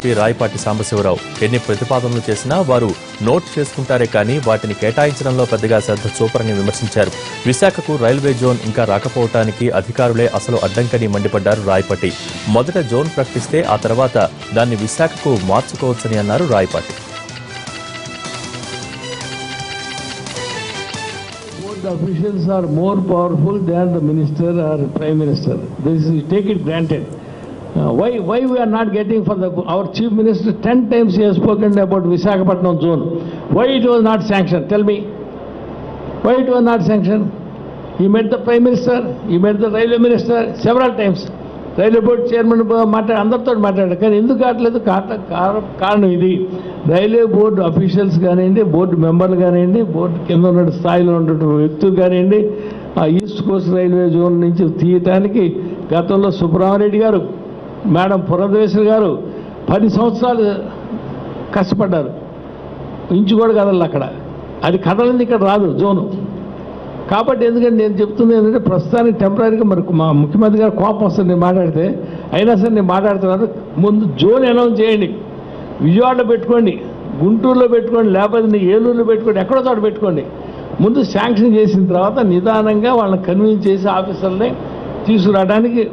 MP Rayapati Sambasivarao ఎన్ని ప్రతిపాదనలు చేసినా వారు నోట్ చేసుకుంటారే కానీ వాటిని కేటాయించడంలో పెద్దగా శ్రద్ధ చూపరని విమర్శించారు. విశాఖకు రైల్వే జోన్ ఇంకా రాకపోవటానికి అధికారులే అసలు అడ్డంకని మండిపడ్డారు రాయపాటి. మొదట జోన్ ప్రకటిస్తే ఆ తర్వాత దాన్ని విశాఖకు మార్చుకోవచ్చని అన్నారు Rayapati. The officials are more powerful than the minister or prime minister. This is take it granted. Why we are not getting for our chief minister 10 times he has spoken about Visakhapatnam zone. Why it was not sanctioned? Tell me. Why it was not sanctioned? He met the prime minister, he met the railway minister several times. Railway board chairman అందరితో మాట్లాడారు కానీ ఎందుకు కావట్లేదు? కారణం ఇది. Railway board officials కానివ్వండి, board మెంబర్లు కానివ్వండి, బోర్డు కింద ఉన్న స్థాయిలో ఉన్న వ్యక్తులు కానివ్వండి, ఆ ఈస్ట్ కోస్ట్ రైల్వే జోన్ నుంచి తీయటానికి గతంలో సుబ్రహ్మరెడ్డి గారు, మేడం పురంధేశ్వరి గారు 10 సంవత్సరాలు కష్టపడ్డారు. ఇంచు కూడా కదలదు అక్కడ. అది కదలింది ఇక్కడ రాదు జోను. కాబట్టి ఎందుకంటే నేను చెప్తుంది ఏంటంటే ప్రస్తుతానికి టెంపరీగా మరి మా ముఖ్యమంత్రి గారు కోపం వస్తుంది నేను మాట్లాడితే, అయినా సరే నేను మాట్లాడుతున్నాను. ముందు జోన్ అనౌన్స్ చేయండి. విజయవాడలో పెట్టుకోండి, గుంటూరులో పెట్టుకోండి, లేకపోతే ఏలూరులో పెట్టుకోండి, ఎక్కడో చోట పెట్టుకోండి. ముందు శాంక్షన్ చేసిన తర్వాత నిదానంగా వాళ్ళని కన్విన్స్ చేసి ఆఫీసర్ని తీసుకురావడానికి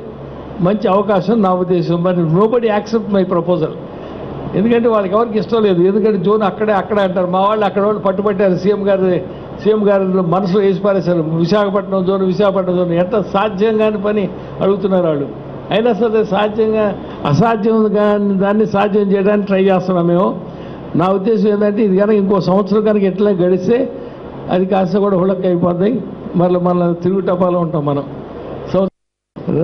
మంచి అవకాశం నా ఉద్దేశం. మరి నోబడి యాక్సెప్ట్ మై ప్రపోజల్. ఎందుకంటే వాళ్ళకి ఎవరికి ఇష్టం లేదు. ఎందుకంటే జోన్ అక్కడే అంటారు. మా వాళ్ళు అక్కడ వాళ్ళు పట్టుబట్టారు. సీఎం గారు మనసులో వేసి పారేశారు. విశాఖపట్నం జోన్ ఎంత సాధ్యంగాని పని అడుగుతున్నారు వాళ్ళు. అయినా సరే అసాధ్యం కానీ దాన్ని సాధ్యం చేయడానికి ట్రై చేస్తున్నాం మేము. నా ఉద్దేశం ఏంటంటే ఇది కనుక ఇంకో సంవత్సరం కనుక ఎట్లా గడిస్తే అది కాస్త కూడా హుళక్ అయిపోతాయి. మళ్ళీ తిరుగు టపాలో ఉంటాం మనం.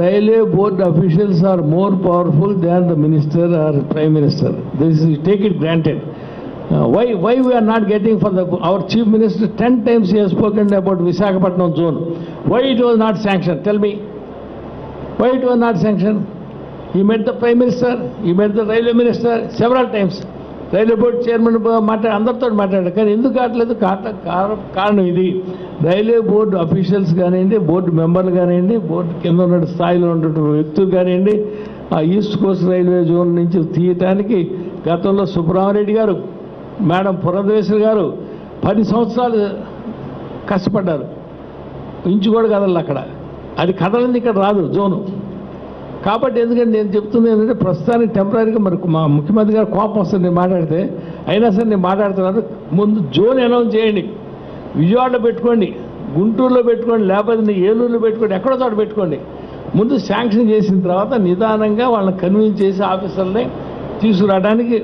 Railway board officials are more powerful than the minister or prime minister. This is take it granted. Why we are not getting for our chief minister 10 times he has spoken about Visakhapatnam zone. Why it was not sanctioned? Tell me. Why it was not sanctioned? He met the prime minister, he met the railway minister several times. Railway board chairman అందరితో మాట్లాడారు కానీ ఎందుకు కావట్లేదు? కారణం ఇది. Railway board officials కానివ్వండి, board మెంబర్లు కానివ్వండి, బోర్డు కింద ఉన్న స్థాయిలో ఉన్న వ్యక్తులు కానివ్వండి, ఆ ఈస్ట్ కోస్ట్ రైల్వే జోన్ నుంచి తీయటానికి గతంలో సుబ్రహ్మరెడ్డి గారు, మేడం పురంధేశ్వరి గారు 10 సంవత్సరాలు కష్టపడ్డారు. ఇంచు కూడా కదలదు అక్కడ. అది కదలింది ఇక్కడ రాదు జోను. కాబట్టి ఎందుకంటే నేను చెప్తుంది ఏంటంటే ప్రస్తుతానికి టెంపరీగా మరి మా ముఖ్యమంత్రి గారు కోపం వస్తుంది నేను మాట్లాడితే, అయినా సరే నేను మాట్లాడుతున్నాను. ముందు జోన్ అనౌన్స్ చేయండి. విజయవాడలో పెట్టుకోండి, గుంటూరులో పెట్టుకోండి, లేకపోతే ఏలూరులో పెట్టుకోండి, ఎక్కడో చోట పెట్టుకోండి. ముందు శాంక్షన్ చేసిన తర్వాత నిదానంగా వాళ్ళని కన్విన్స్ చేసి ఆఫీసర్ని తీసుకురావడానికి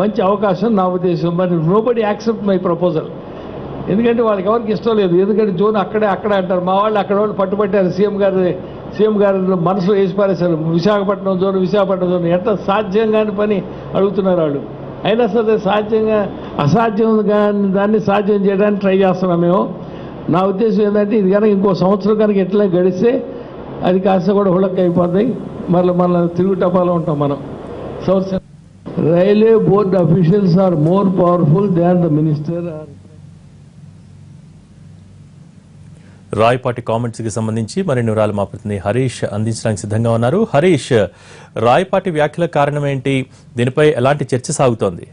మంచి అవకాశం నా ఉద్దేశం. మరి నోబడి యాక్సెప్ట్ మై ప్రపోజల్. ఎందుకంటే వాళ్ళకి ఎవరికి ఇష్టం లేదు. ఎందుకంటే జోన్ అక్కడే అంటారు. మా వాళ్ళు అక్కడ వాళ్ళు పట్టుబట్టారు. సీఎం గారు మనసులో వేసి పారేశారు. విశాఖపట్నం జోన్ ఎంత సాధ్యంగాని పని అడుగుతున్నారు వాళ్ళు. అయినా సరే అసాధ్యం కానీ దాన్ని సాధ్యం చేయడానికి ట్రై చేస్తున్నాం మేము. నా ఉద్దేశం ఏంటంటే ఇది కనుక ఇంకో సంవత్సరం కనుక ఎట్లా గడిస్తే అది కాస్త కూడా హుళక్ అయిపోతాయి. మళ్ళీ తిరుగు టపాలో ఉంటాం మనం. Railway board officials are more powerful than the minister. Rayapati comments కి సంబంధించి మరిన్ని వివరాలు మా ప్రతినిధి హరీష్ అందించడానికి సిద్ధంగా ఉన్నారు. హరీష్, రాయపాటి వ్యాఖ్యల కారణం ఏంటి? దీనిపై ఎలాంటి చర్చ సాగుతోంది?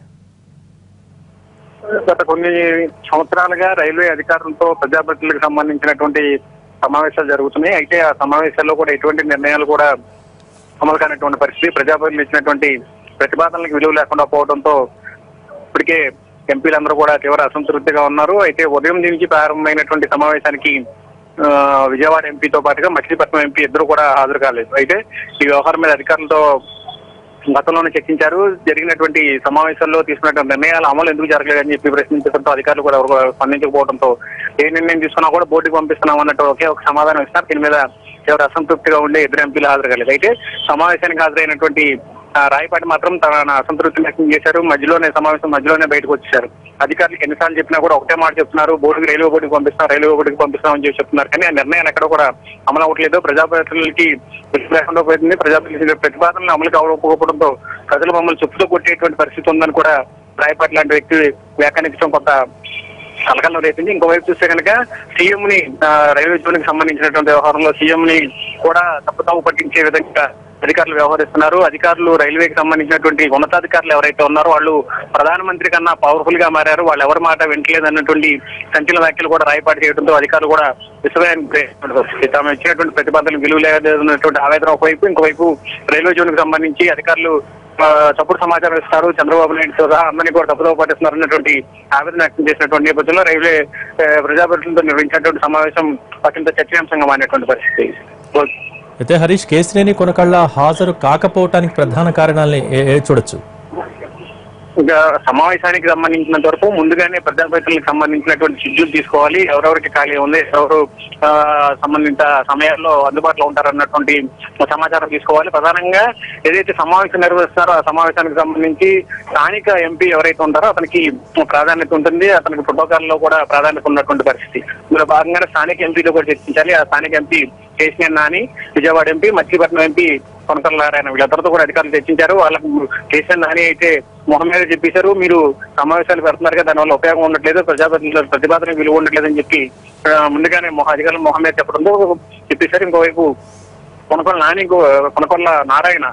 గత కొన్ని సంవత్సరాలుగా రైల్వే అధికారులతో ప్రజాప్రతినిధులకు సంబంధించినటువంటి సమావేశాలు జరుగుతున్నాయి. అయితే ఆ సమావేశాల్లో కూడా ఎటువంటి నిర్ణయాలు కూడా అమలు కానటువంటి పరిస్థితి. ప్రజాప్రతినిధులు ఇచ్చినటువంటి ప్రతిపాదనలకు విలువ లేకుండా పోవడంతో ఇప్పటికే ఎంపీలందరూ కూడా తీవ్ర అసంతృప్తిగా ఉన్నారు. అయితే ఉదయం నుంచి ప్రారంభమైనటువంటి సమావేశానికి విజయవాడ ఎంపీతో పాటుగా మచిలీపట్నం ఎంపీ ఇద్దరు కూడా హాజరు కాలేదు. అయితే ఈ వ్యవహారం మీద అధికారులతో గతంలోనే చర్చించారు. జరిగినటువంటి సమావేశాల్లో తీసుకున్నటువంటి నిర్ణయాలు అమలు ఎందుకు జరగలేదని చెప్పి ప్రశ్నించడంతో అధికారులు కూడా ఎవరు స్పందించకపోవడంతో ఏ నిర్ణయం తీసుకున్నా కూడా బోర్డుకి పంపిస్తున్నాం అన్నట్టు ఒకే ఒక సమాధానం ఇస్తున్నారు. దీని మీద ఎవరు అసంతృప్తిగా ఉండే ఇద్దరు ఎంపీలు హాజరు కాలేదు. అయితే సమావేశానికి హాజరైనటువంటి రాయపాటి మాత్రం తన అసంతృప్తి వ్యక్తం చేశారు. సమావేశం మధ్యలోనే బయటకు వచ్చేశారు. అధికారులకు ఎన్నిసార్లు చెప్పినా కూడా ఒకటే మాట చెప్తున్నారు, రైల్వే బోర్డుకి పంపిస్తామని చెప్పి చెప్తున్నారు. కానీ ఆ నిర్ణయాన్ని ఎక్కడ కూడా అమలు అవ్వట్లేదు. ప్రజాప్రతినిధులకి లేకుండా పోయింది. ప్రజాప్రతినిధుల ప్రతిపాదనలు అమలుకి అవ్వకపోవడంతో ప్రజలు మమ్మల్ని చెప్పుతో కొట్టేటువంటి పరిస్థితి ఉందని కూడా రాయపాటి లాంటి వ్యక్తి వ్యాఖ్యానించడం కొంత కలకలం రేపింది. ఇంకోవైపు చూస్తే కనుక సీఎం ని రైల్వే జోన్ కి సంబంధించినటువంటి వ్యవహారంలో సీఎం ని కూడా తప్పుతావు పట్టించే విధంగా అధికారులు వ్యవహరిస్తున్నారు. అధికారులు రైల్వేకి సంబంధించినటువంటి ఉన్నతాధికారులు ఎవరైతే ఉన్నారో వాళ్ళు ప్రధానమంత్రి కన్నా పవర్ఫుల్ గా మారారు. వాళ్ళు ఎవరి మాట వింటలేదు అన్నటువంటి సంచలన వ్యాఖ్యలు కూడా రాయపాటు చేయడంతో అధికారులు కూడా విశ్వయానికి తాము ఇచ్చినటువంటి ప్రతిపాదనలు విలువ లేదన్నటువంటి ఆవేదన ఒకవైపు, ఇంకోవైపు రైల్వే జోన్ కి సంబంధించి అధికారులు తప్పుడు సమాచారం ఇస్తారు, చంద్రబాబు నాయుడు సహా అందరినీ కూడా తప్పుదోవ పట్టిస్తున్నారు అన్నటువంటి ఆవేదన వ్యక్తం చేసినటువంటి నేపథ్యంలో రైల్వే ప్రజాప్రతినిధులతో నిర్వహించినటువంటి సమావేశం అత్యంత చర్చనీయాంశంగా మారినటువంటి పరిస్థితి. అయితే హరీష్, కేశినేని కొనకళ్ళ హాజరు కాకపోవటానికి ప్రధాన కారణాలని చూడొచ్చు. ఇంకా సమావేశానికి సంబంధించినంత వరకు ముందుగానే ప్రజాప్రతినిధులకు సంబంధించినటువంటి షెడ్యూల్ తీసుకోవాలి. ఎవరెవరికి ఖాళీ ఉంది, ఎవరు సంబంధిత సమయాల్లో అందుబాటులో ఉంటారన్నటువంటి సమాచారం తీసుకోవాలి. ప్రధానంగా ఏదైతే సమావేశం నిర్వహిస్తారో ఆ సమావేశానికి సంబంధించి స్థానిక ఎంపీ ఎవరైతే ఉంటారో అతనికి ప్రాధాన్యత ఉంటుంది. అతనికి ప్రోటోకాల్ లో కూడా ప్రాధాన్యత ఉన్నటువంటి పరిస్థితి. ఇందులో భాగంగానే స్థానిక ఎంపీతో కూడా చర్చించాలి. ఆ స్థానిక MP Kesineni Nani, Vijayawada MP, Machilipatnam MP Konakalla Narayana వీళ్ళందరితో కూడా అధికారులు చర్చించారు. వాళ్ళకు కేశినేని నాని అయితే మొహం మీద చెప్పేశారు, మీరు సమావేశాలు పెడుతున్నారు కదా, దానివల్ల ఉపయోగం ఉండట్లేదు, ప్రతిపాదన విలువ ఉండట్లేదని చెప్పి ముందుగానే అధికారులు మొహం మీద చెప్పడంతో చెప్పేశారు. ఇంకోవైపు కొనకళ్ళ నారాయణ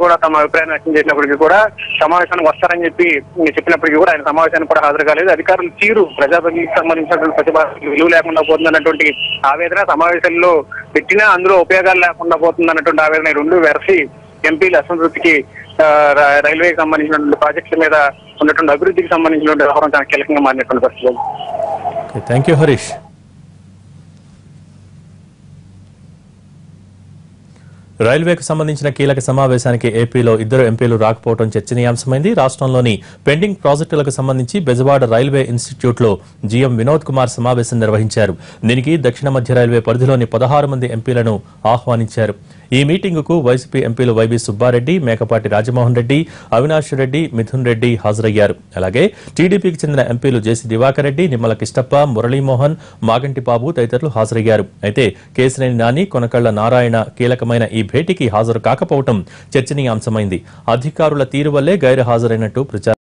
కూడా తమ అభిప్రాయాన్ని వ్యక్తం చేసినప్పటికీ కూడా సమావేశానికి వస్తారని చెప్పినప్పటికీ కూడా ఆయన సమావేశానికి కూడా హాజరు కాలేదు. అధికారులు తీరు ప్రజాప్రతినిధికి సంబంధించినటువంటి ప్రతిపాదన విలువ లేకుండా పోతుందన్నటువంటి ఆవేదన, సమావేశాల్లో పెట్టినా అందులో ఉపయోగాలు లేకుండా పోతుందన్నటువంటి ఆవేదన రెండు వెరసి ఎంపీల అసంతృప్తికి రైల్వేకి సంబంధించినటువంటి ప్రాజెక్టుల మీద ఉన్నటువంటి అభివృద్ధికి సంబంధించినటువంటి వ్యవహారం చాలా కీలకంగా మారినటువంటి పరిస్థితులు. Thank you Harish. రైల్వేకు సంబంధించిన కీలక సమావేశానికి ఏపీలో 2 ఎంపీలు రాకపోవడం చర్చనీయాంశమైంది. రాష్ట్రంలోని పెండింగ్ ప్రాజెక్టులకు సంబంధించి బెజవాడ రైల్వే ఇన్స్టిట్యూట్లో జీఎం వినోద్ కుమార్ సమావేశం నిర్వహించారు. దీనికి దక్షిణ మధ్య రైల్వే పరిధిలోని 16 మంది ఎంపీలను ఆహ్వానించారు. ఈ మీటింగుకు వైసీపీ ఎంపీలు వైవి సుబ్బారెడ్డి, మేకపాటి రాజమోహన్ రెడ్డి, అవినాష్ రెడ్డి, మిథున్ రెడ్డి హాజరయ్యారు. అలాగే టీడీపీకి చెందిన ఎంపీలు జేసీ దివాకర్ రెడ్డి, నిమ్మల కిష్టప్ప, మురళీమోహన్, మాగంటి బాబు తదితరులు హాజరయ్యారు. అయితే కేశినేని నాని, కొనకళ్ళ నారాయణ కీలకమైన ఈ భేటీకి హాజరు కాకపోవడం చర్చనీయాంశమైంది. అధికారుల తీరు వల్లే గైరు హాజరైనట్టు ప్రచారం